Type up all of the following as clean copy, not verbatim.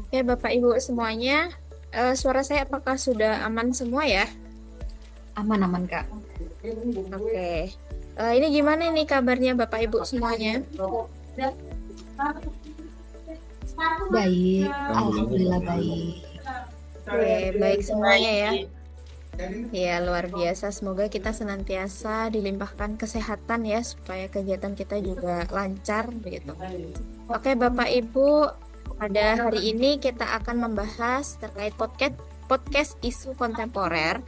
Ya, Bapak Ibu semuanya, suara saya apakah sudah aman semua ya? Aman-aman, Kak. Oke. Ini gimana nih kabarnya Bapak Ibu semuanya? Baik, Alhamdulillah alhamdulillah baik. baik. Oke, baik semuanya ya. Baik. Ya, luar biasa. Semoga kita senantiasa dilimpahkan kesehatan ya, supaya kegiatan kita juga lancar begitu. Oke, Bapak Ibu, pada hari ini kita akan membahas terkait podcast isu kontemporer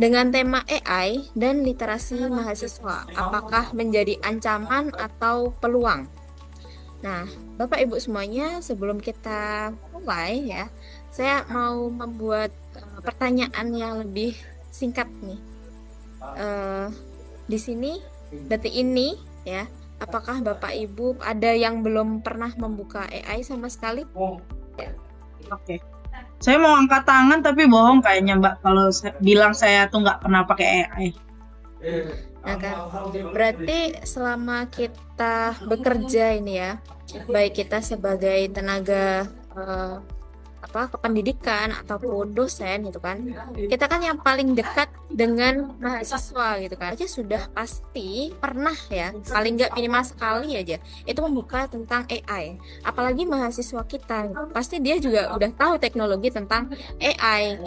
dengan tema AI dan literasi mahasiswa. Apakah menjadi ancaman atau peluang? Nah, Bapak Ibu semuanya, sebelum kita mulai ya, saya mau membuat pertanyaan yang lebih singkat nih. Eh, di sini, detik ini ya, apakah Bapak Ibu ada yang belum pernah membuka AI sama sekali? Oke. Saya mau angkat tangan tapi bohong kayaknya Mbak kalau bilang saya tuh nggak pernah pakai AI. Nah kan, berarti selama kita bekerja ini ya, baik kita sebagai tenaga kependidikan ataupun dosen gitu kan, kita kan yang paling dekat dengan mahasiswa gitu kan, aja sudah pasti pernah ya, paling nggak minimal sekali aja itu membuka tentang AI. Apalagi mahasiswa kita, pasti dia juga udah tahu teknologi tentang AI.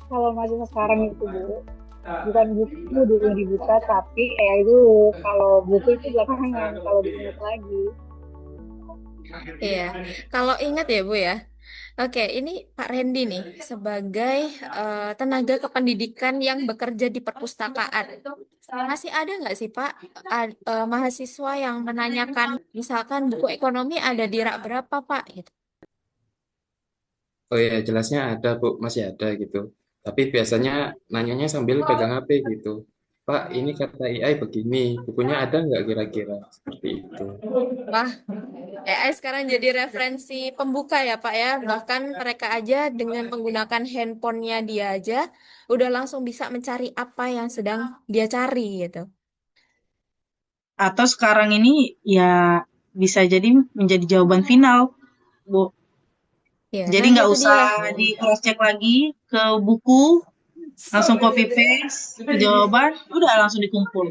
Kalau masih sekarang itu Bu, bukan buku dulu yang dibuka, tapi AI dulu. Kalau buku itu belakangan, kalau diingat lagi. Iya, kalau ingat ya Bu ya. Oke, ini Pak Randy nih sebagai tenaga kependidikan yang bekerja di perpustakaan. Masih ada nggak sih Pak mahasiswa yang menanyakan, misalkan buku ekonomi ada di rak berapa Pak? Gitu. Oh ya, jelasnya ada, Bu, masih ada gitu. Tapi biasanya nanyanya sambil pegang HP gitu. Pak, ini kata AI begini, bukunya ada nggak kira-kira? Seperti itu. Wah, AI sekarang jadi referensi pembuka ya Pak ya. Bahkan mereka aja dengan menggunakan handphonenya dia aja udah langsung bisa mencari apa yang sedang dia cari gitu. Atau sekarang ini ya bisa jadi menjadi jawaban final, Bu. Ya, Jadi nah nggak itu usah dia. di cross check lagi ke buku, langsung copy paste ke jawaban, udah langsung dikumpul.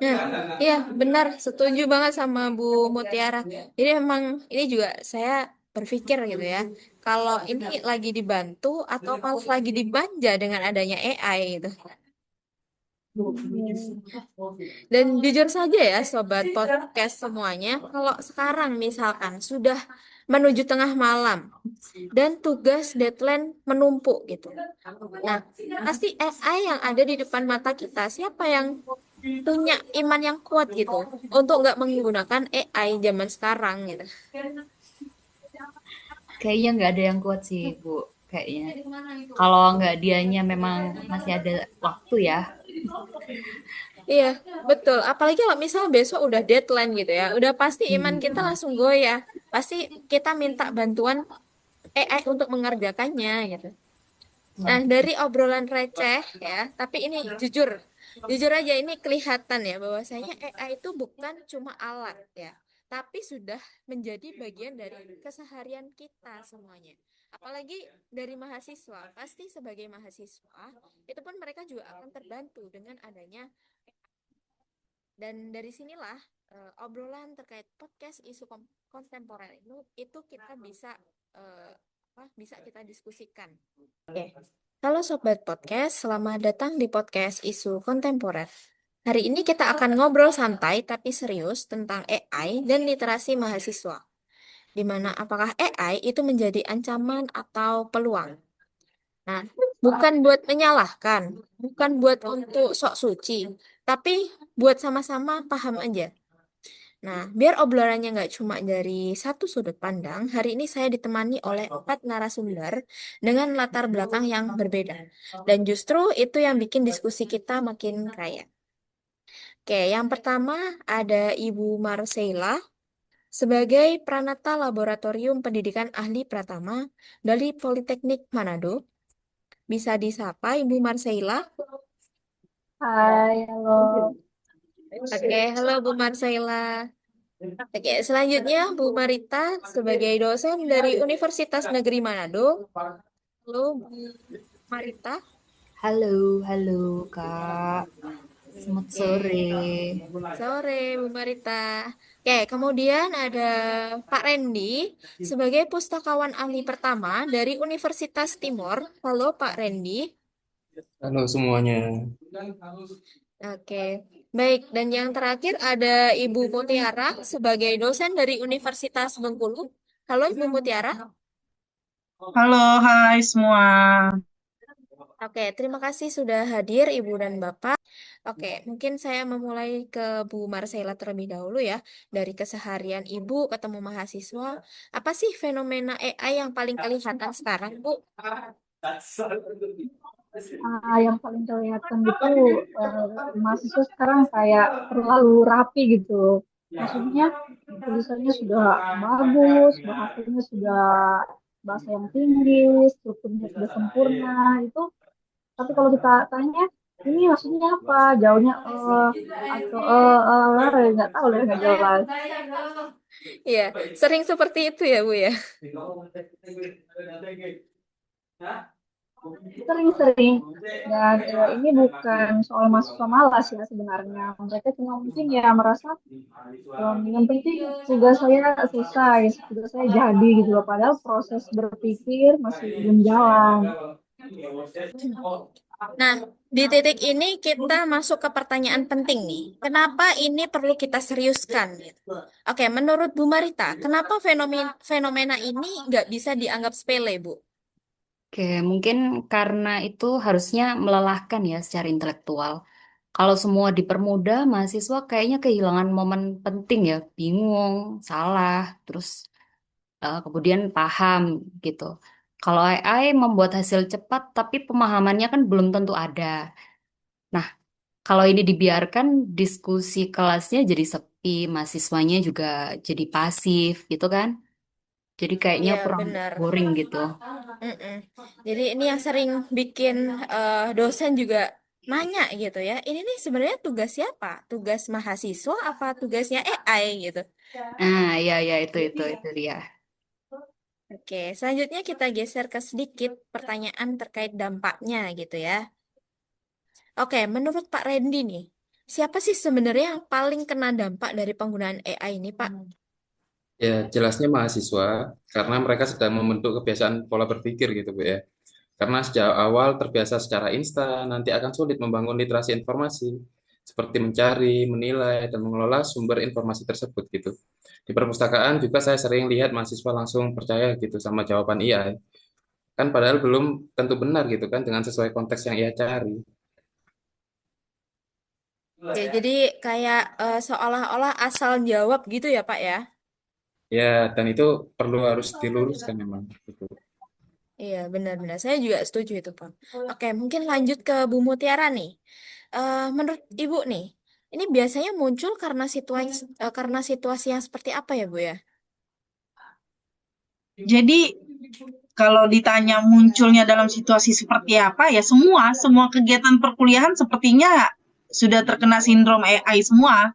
Nah, iya benar, setuju banget sama Bu Mutiara. Jadi memang ini juga saya berpikir gitu ya, kalau ini lagi dibantu atau malah lagi dibanja dengan adanya AI gitu. Dan jujur saja ya, sobat podcast semuanya, kalau sekarang misalkan sudah menuju tengah malam dan tugas deadline menumpuk gitu. Nah, pasti AI yang ada di depan mata kita, siapa yang punya iman yang kuat gitu untuk nggak menggunakan AI zaman sekarang gitu. Kayaknya nggak ada yang kuat sih, Bu. Kayaknya. Kalau nggak dianya memang masih ada waktu ya. Iya, betul. Apalagi kalau misal besok udah deadline gitu ya, udah pasti iman kita Hmm. langsung goyah. Pasti kita minta bantuan AI untuk mengerjakannya gitu. Nah, dari obrolan receh ya, tapi ini jujur, jujur aja ini kelihatan ya bahwasanya AI itu bukan cuma alat ya, tapi sudah menjadi bagian dari keseharian kita semuanya. Apalagi dari mahasiswa, pasti sebagai mahasiswa, itu pun mereka juga akan terbantu dengan adanya. Dan dari sinilah obrolan terkait podcast isu kontemporer itu kita bisa eh, bisa kita diskusikan. Oke. Halo Sobat Podcast, selamat datang di podcast isu kontemporer. Hari ini kita akan ngobrol santai tapi serius tentang AI dan literasi mahasiswa. Di mana apakah AI itu menjadi ancaman atau peluang? Nah, bukan buat menyalahkan, bukan buat untuk sok suci, tapi buat sama-sama paham aja. Nah, biar obrolannya nggak cuma dari satu sudut pandang, hari ini saya ditemani oleh 4 narasumber dengan latar belakang yang berbeda. Dan justru itu yang bikin diskusi kita makin kaya. Oke, yang pertama ada Ibu Marcella sebagai Pranata Laboratorium Pendidikan Ahli Pratama dari Politeknik Manado. Bisa disapa Ibu Marcella. Hai, halo. Oke, halo Bu Marcella. Oke, selanjutnya Bu Marita sebagai dosen dari Universitas Negeri Manado. Halo Bu Marita. Halo, halo Kak. Selamat Oke, sore. sore Bu Marita. Oke, kemudian ada Pak Randy sebagai pustakawan ahli pertama dari Universitas Timor. Halo Pak Randy. Halo semuanya. Oke, baik. Dan yang terakhir ada Ibu Mutiara sebagai dosen dari Universitas Bengkulu. Halo Ibu Mutiara. Halo, hai semua. Oke, terima kasih sudah hadir Ibu dan Bapak. Oke, mungkin saya memulai ke Bu Marcella terlebih dahulu ya. Dari keseharian Ibu ketemu mahasiswa, apa sih fenomena AI yang paling kelihatan sekarang, Bu? Yang paling kelihatan gitu mahasiswa sekarang kayak terlalu rapi gitu. Maksudnya tulisannya sudah bagus, bahasanya sudah bahasa yang tinggi, strukturnya sudah sempurna itu. Tapi kalau kita tanya ini maksudnya apa? Jauhnya atau nggak tahu lah nggak jelas. Iya, sering seperti itu ya, Bu ya. Sering-sering dan ini bukan soal mahasiswa malas ya sebenarnya mereka cuma mungkin ya merasa yang penting tugas saya selesai tugas saya jadi gitu loh padahal proses berpikir masih belum jalan. Nah, di titik ini kita masuk ke pertanyaan penting nih. Kenapa ini perlu kita seriuskan? Gitu. Oke, menurut Bu Marita, kenapa fenomena, fenomena ini nggak bisa dianggap sepele, Bu? Oke, mungkin karena itu harusnya melelahkan ya secara intelektual. Kalau semua dipermudah, mahasiswa kayaknya kehilangan momen penting ya, bingung, salah, terus kemudian paham gitu. Kalau AI membuat hasil cepat, tapi pemahamannya kan belum tentu ada. Nah, kalau ini dibiarkan, diskusi kelasnya jadi sepi, mahasiswanya juga jadi pasif gitu kan. Jadi kayaknya Iya, kurang benar. boring gitu. Mm-mm. Jadi ini yang sering bikin dosen juga nanya gitu ya. Ini nih sebenarnya tugas siapa? Tugas mahasiswa apa tugasnya AI gitu? Nah, ya itu dia. Oke, selanjutnya kita geser ke sedikit pertanyaan terkait dampaknya gitu ya. Oke, menurut Pak Randy nih, siapa sih sebenarnya yang paling kena dampak dari penggunaan AI ini, Pak? Ya, jelasnya mahasiswa karena mereka sedang membentuk kebiasaan pola berpikir gitu, Bu ya. Karena sejak awal terbiasa secara instan, nanti akan sulit membangun literasi informasi, seperti mencari, menilai, dan mengelola sumber informasi tersebut gitu. Di perpustakaan juga saya sering lihat mahasiswa langsung percaya gitu sama jawaban AI. Kan padahal belum tentu benar gitu kan dengan sesuai konteks yang ia cari. Oke, jadi kayak seolah-olah asal jawab gitu ya, Pak ya? Ya, dan itu perlu harus diluruskan memang gitu. Iya, benar-benar. Saya juga setuju itu, Pak. Oke, mungkin lanjut ke Bu Mutiara nih. Menurut Ibu nih, ini biasanya muncul karena situasi yang seperti apa ya, Bu ya? Jadi kalau ditanya munculnya dalam situasi seperti apa ya semua kegiatan perkuliahan sepertinya sudah terkena sindrom AI semua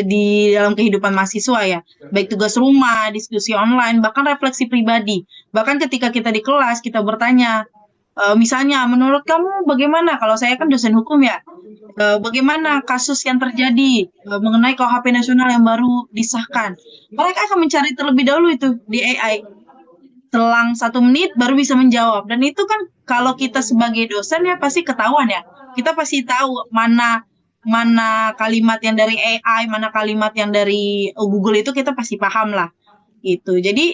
di dalam kehidupan mahasiswa ya. Baik tugas rumah, diskusi online, bahkan refleksi pribadi. Bahkan ketika kita di kelas kita bertanya misalnya menurut kamu bagaimana kalau saya kan dosen hukum ya. Bagaimana kasus yang terjadi mengenai KUHP nasional yang baru disahkan. Mereka akan mencari terlebih dahulu itu di AI selang 1 menit baru bisa menjawab. Dan itu kan kalau kita sebagai dosen ya pasti ketahuan ya. Kita pasti tahu mana mana kalimat yang dari AI, mana kalimat yang dari Google itu kita pasti paham lah. Itu. Jadi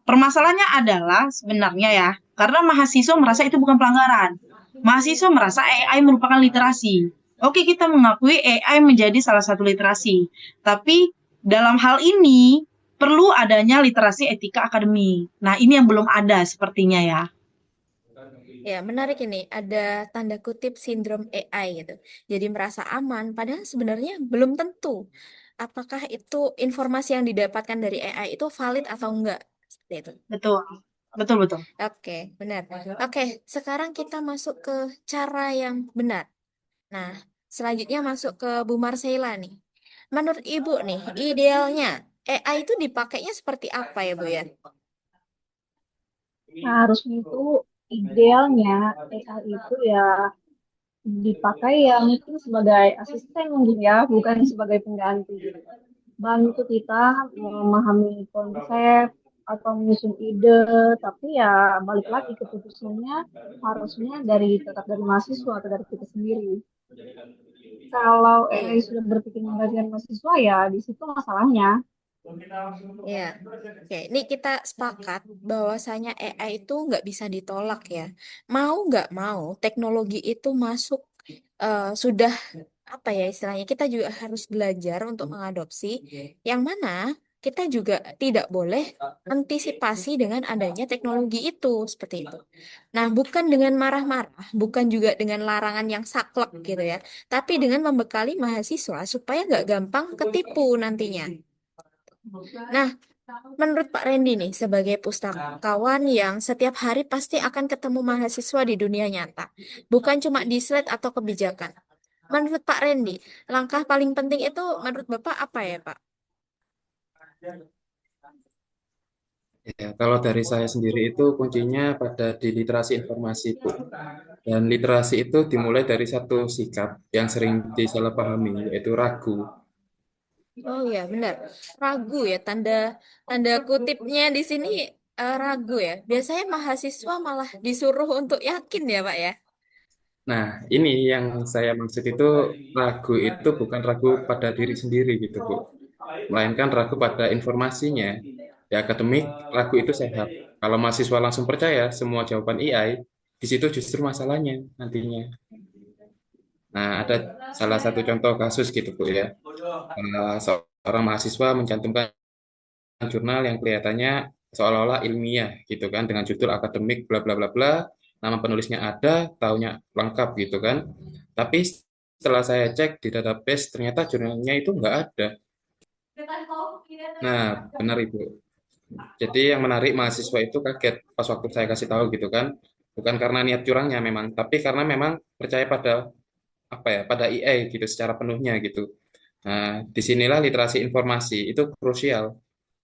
permasalahannya adalah sebenarnya ya, karena mahasiswa merasa itu bukan pelanggaran. Mahasiswa merasa AI merupakan literasi. Oke, kita mengakui AI menjadi salah satu literasi. Tapi dalam hal ini perlu adanya literasi etika akademik. Nah, ini yang belum ada sepertinya ya. Ya, menarik ini. Ada tanda kutip sindrom AI gitu. Jadi merasa aman, padahal sebenarnya belum tentu. Apakah itu informasi yang didapatkan dari AI itu valid atau enggak? Seperti itu. Betul. Betul, betul. Oke, benar. Oke, sekarang kita masuk ke cara yang benar. Nah, selanjutnya masuk ke Bu Marcella nih. menurut Ibu nih, idealnya AI itu dipakainya seperti apa ya, Bu ya? Nah, harusnya itu idealnya AI itu ya dipakai ya mungkin sebagai asisten mungkin ya, bukan sebagai pengganti. Bantu kita memahami konsep atau menyusun ide, tapi ya balik lagi keputusannya harusnya tetap dari mahasiswa atau dari kita sendiri. Kalau AI Iya. sudah berpikir menggantikan mahasiswa ya di situ masalahnya. Ya, oke. Ini kita sepakat bahwasanya AI itu nggak bisa ditolak ya. Mau nggak mau, teknologi itu masuk sudah apa ya istilahnya. Kita juga harus belajar untuk mengadopsi, yang mana kita juga tidak boleh antisipasi dengan adanya teknologi itu seperti itu. Nah, bukan dengan marah-marah, bukan juga dengan larangan yang saklek gitu ya, tapi dengan membekali mahasiswa supaya nggak gampang ketipu nantinya. Nah, menurut Pak Randy nih, sebagai pustakawan yang setiap hari pasti akan ketemu mahasiswa di dunia nyata, bukan cuma di slide atau kebijakan. Menurut Pak Randy, langkah paling penting itu menurut Bapak apa ya, Pak? Ya, kalau dari saya sendiri itu kuncinya pada di literasi informasi, Bu. Dan literasi itu dimulai dari satu sikap yang sering disalahpahami, yaitu ragu. Oh ya, benar. Ragu ya, tanda tanda kutipnya di sini ragu ya. Biasanya mahasiswa malah disuruh untuk yakin ya, Pak ya. Nah, ini yang saya maksud itu ragu itu bukan ragu pada diri sendiri gitu, Bu. Melainkan ragu pada informasinya. Di akademik, ragu itu sehat. Kalau mahasiswa langsung percaya semua jawaban AI, di situ justru masalahnya nantinya. Nah, ada salah satu contoh kasus gitu, Bu ya. Seorang mahasiswa mencantumkan jurnal yang kelihatannya seolah-olah ilmiah gitu kan dengan judul akademik bla bla bla bla, nama penulisnya ada, tahunnya lengkap gitu kan. Tapi setelah saya cek di database ternyata jurnalnya itu nggak ada. Nah, benar Ibu. Jadi yang menarik mahasiswa itu kaget pas waktu saya kasih tahu gitu kan. Bukan karena niat curangnya memang, tapi karena memang percaya pada apa ya, pada AI gitu secara penuhnya gitu. Nah, disinilah literasi informasi itu krusial.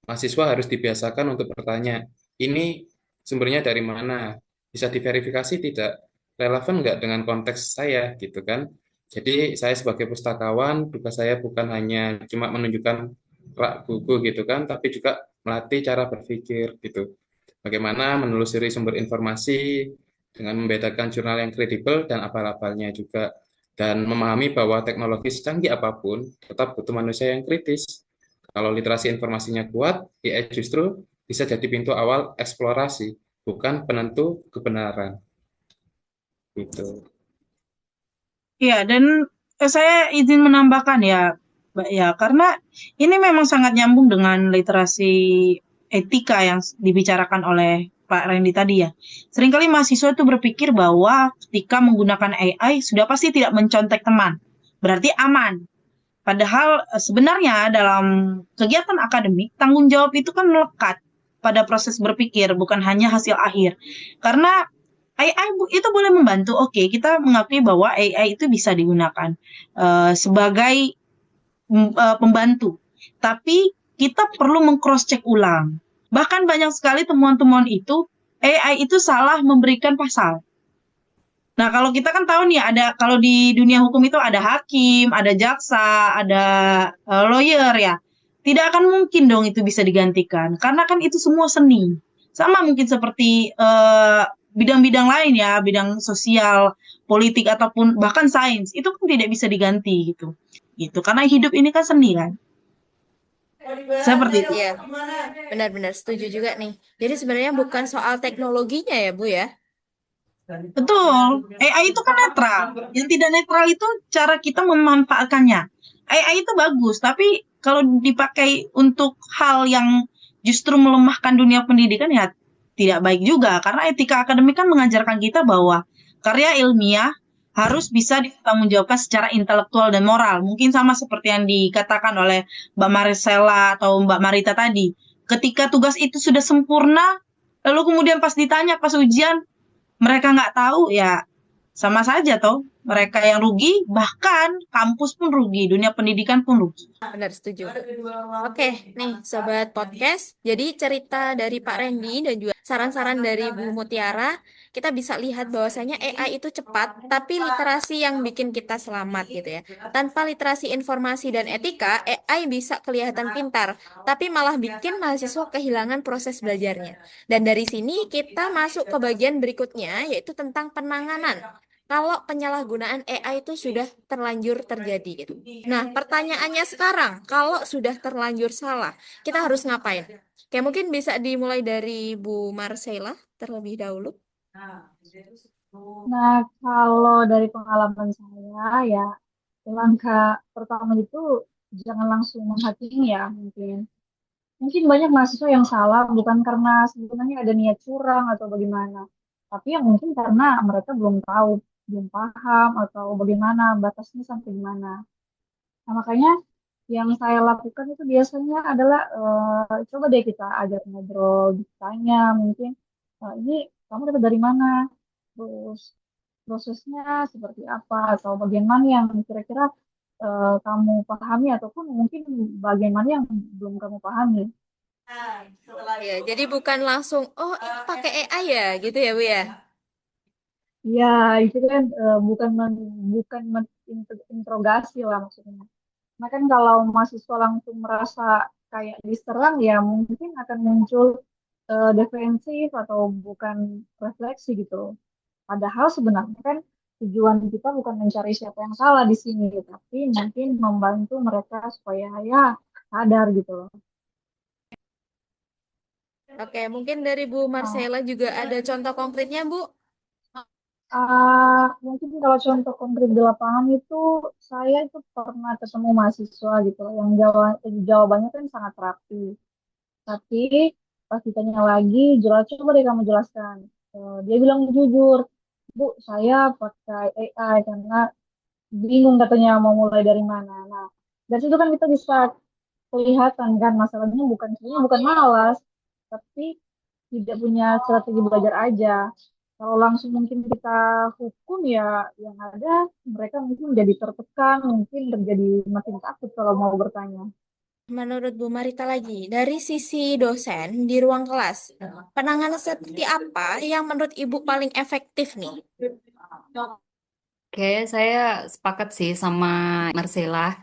Mahasiswa harus dibiasakan untuk bertanya, ini sumbernya dari mana? Bisa diverifikasi tidak? Relevan nggak dengan konteks saya gitu kan? Jadi saya sebagai pustakawan, tugas saya bukan hanya cuma menunjukkan rak buku gitu kan, tapi juga melatih cara berpikir gitu. Bagaimana menelusuri sumber informasi dengan membedakan jurnal yang kredibel dan abal-abalnya juga. Dan memahami bahwa teknologi secanggih apapun tetap butuh manusia yang kritis. Kalau literasi informasinya kuat, AI justru bisa jadi pintu awal eksplorasi, bukan penentu kebenaran. Gitu. Ya, dan saya izin menambahkan ya, Mbak ya, karena ini memang sangat nyambung dengan literasi etika yang dibicarakan oleh Pak Randy tadi ya. Seringkali mahasiswa itu berpikir bahwa ketika menggunakan AI sudah pasti tidak mencontek teman, berarti aman. Padahal sebenarnya dalam kegiatan akademik, tanggung jawab itu kan melekat pada proses berpikir, bukan hanya hasil akhir. Karena AI itu boleh membantu, oke, kita mengakui bahwa AI itu bisa digunakan sebagai pembantu. Tapi kita perlu meng-cross check ulang. Bahkan banyak sekali temuan-temuan itu, AI itu salah memberikan pasal. Nah, kalau kita kan tahu nih ada kalau di dunia hukum itu ada hakim, ada jaksa, ada lawyer ya. Tidak akan mungkin dong itu bisa digantikan karena kan itu semua seni. Sama mungkin seperti bidang-bidang lain ya, bidang sosial, politik ataupun bahkan sains itu kan tidak bisa diganti gitu. Gitu. Karena hidup ini kan seni kan. Seperti itu. Iya, benar-benar setuju juga nih. Jadi sebenarnya bukan soal teknologinya ya, Bu ya. Betul. AI itu kan netral. Yang tidak netral itu cara kita memanfaatkannya. AI itu bagus, tapi kalau dipakai untuk hal yang justru melemahkan dunia pendidikan ya tidak baik juga. Karena etika akademik kan mengajarkan kita bahwa karya ilmiah harus bisa dipertanggungjawabkan secara intelektual dan moral. Mungkin sama seperti yang dikatakan oleh Mbak Marcella atau Mbak Marita tadi. Ketika tugas itu sudah sempurna, lalu kemudian pas ditanya, pas ujian, mereka nggak tahu ya sama saja toh Mereka yang rugi, bahkan kampus pun rugi, dunia pendidikan pun rugi. Benar, setuju. Oke, nih Sobat Podcast. Jadi cerita dari Pak Randy dan juga saran-saran dari Bu Mutiara, kita bisa lihat bahwasanya AI itu cepat, tapi literasi yang bikin kita selamat gitu ya. Tanpa literasi informasi dan etika, AI bisa kelihatan pintar, tapi malah bikin mahasiswa kehilangan proses belajarnya. Dan dari sini kita masuk ke bagian berikutnya, yaitu tentang penanganan kalau penyalahgunaan AI itu sudah terlanjur terjadi gitu. Nah, pertanyaannya sekarang, kalau sudah terlanjur salah, kita harus ngapain? Kayak mungkin bisa dimulai dari Bu Marcella terlebih dahulu. Nah, kalau dari pengalaman saya ya, langkah pertama itu jangan langsung menghakimi ya mungkin. Mungkin banyak mahasiswa yang salah bukan karena sebenarnya ada niat curang atau bagaimana, tapi yang mungkin karena mereka belum tahu, belum paham atau bagaimana batasnya sampai di mana. Nah, makanya yang saya lakukan itu biasanya adalah coba deh kita ajak ngobrol, ditanya mungkin ini kamu dapat dari mana, terus prosesnya seperti apa atau bagaimana yang kira-kira kamu pahami ataupun mungkin bagaimana yang belum kamu pahami. Ya, jadi bukan langsung, oh ini pakai AI ya, gitu ya Bu ya? Ya, itu kan bukan interogasi lah maksudnya. Nah kan kalau mahasiswa langsung merasa kayak diserang ya mungkin akan muncul defensif atau bukan refleksi gitu. Padahal sebenarnya kan tujuan kita bukan mencari siapa yang salah di sini, tapi mungkin membantu mereka supaya ya sadar gitu loh. Oke, mungkin dari Bu Ah, Marcella juga ada contoh konkretnya Bu? mungkin kalau contoh konkret di lapangan itu saya itu pernah ketemu mahasiswa gitu loh, yang jawabannya kan sangat rapi. Tapi pas ditanya lagi, jelas coba deh kamu jelaskan. Dia bilang jujur, Bu, saya pakai AI karena bingung katanya mau mulai dari mana. Nah, dari situ kan kita bisa kelihatan kan masalahnya sebenarnya bukan malas, tapi tidak punya strategi belajar aja. Kalau langsung mungkin kita hukum ya yang ada mereka mungkin jadi tertekan, mungkin terjadi makin takut kalau mau bertanya. Menurut Bu Marita lagi, dari sisi dosen di ruang kelas, penanganan seperti apa yang menurut Ibu paling efektif nih? Oke, saya sepakat sih sama Marcella.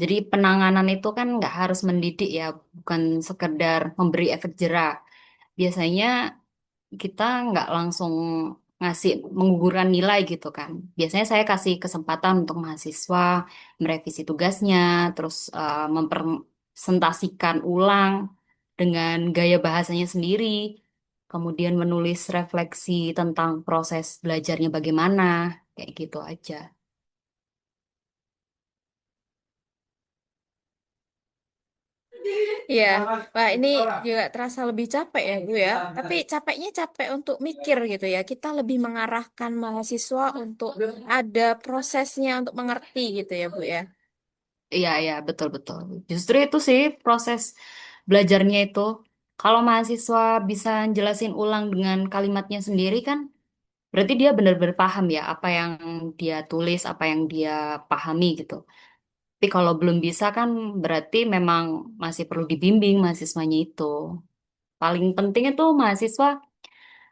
Jadi penanganan itu kan nggak harus mendidik ya, bukan sekedar memberi efek jera. Biasanya kita nggak langsung ngasih menggugurkan nilai gitu kan. Biasanya saya kasih kesempatan untuk mahasiswa merevisi tugasnya, terus mempresentasikan ulang dengan gaya bahasanya sendiri, kemudian menulis refleksi tentang proses belajarnya bagaimana, kayak gitu aja. Iya, wah ini juga terasa lebih capek ya Bu ya. Tapi capeknya capek untuk mikir gitu ya. Kita lebih mengarahkan mahasiswa untuk ada prosesnya untuk mengerti gitu ya Bu ya. Iya, iya, betul-betul. Justru itu sih proses belajarnya itu. Kalau mahasiswa bisa jelasin ulang dengan kalimatnya sendiri kan, berarti dia benar-benar paham ya apa yang dia tulis, apa yang dia pahami gitu. Tapi kalau belum bisa kan berarti memang masih perlu dibimbing mahasiswanya itu. Paling penting itu mahasiswa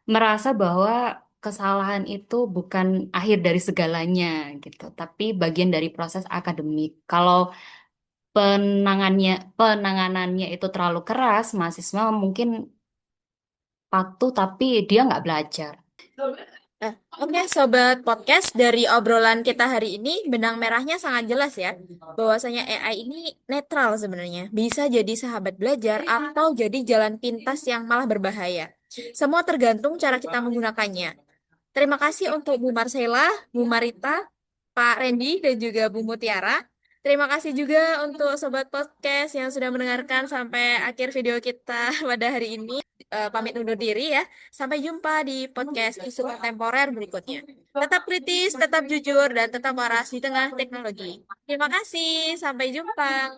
merasa bahwa kesalahan itu bukan akhir dari segalanya gitu, tapi bagian dari proses akademik. Kalau penanganannya itu terlalu keras, mahasiswa mungkin patuh tapi dia nggak belajar. Nah, oke Sobat Podcast, dari obrolan kita hari ini, benang merahnya sangat jelas ya. Bahwasanya AI ini netral sebenarnya. Bisa jadi sahabat belajar atau jadi jalan pintas yang malah berbahaya. Semua tergantung cara kita menggunakannya. Terima kasih untuk Bu Marcella, Bu Marita, Pak Randy, dan juga Bu Mutiara. Terima kasih juga untuk Sobat Podcast yang sudah mendengarkan sampai akhir video kita pada hari ini. Pamit undur diri ya. Sampai jumpa di podcast isu kontemporer berikutnya. Tetap kritis, tetap jujur, dan tetap waras di tengah teknologi. Terima kasih. Sampai jumpa.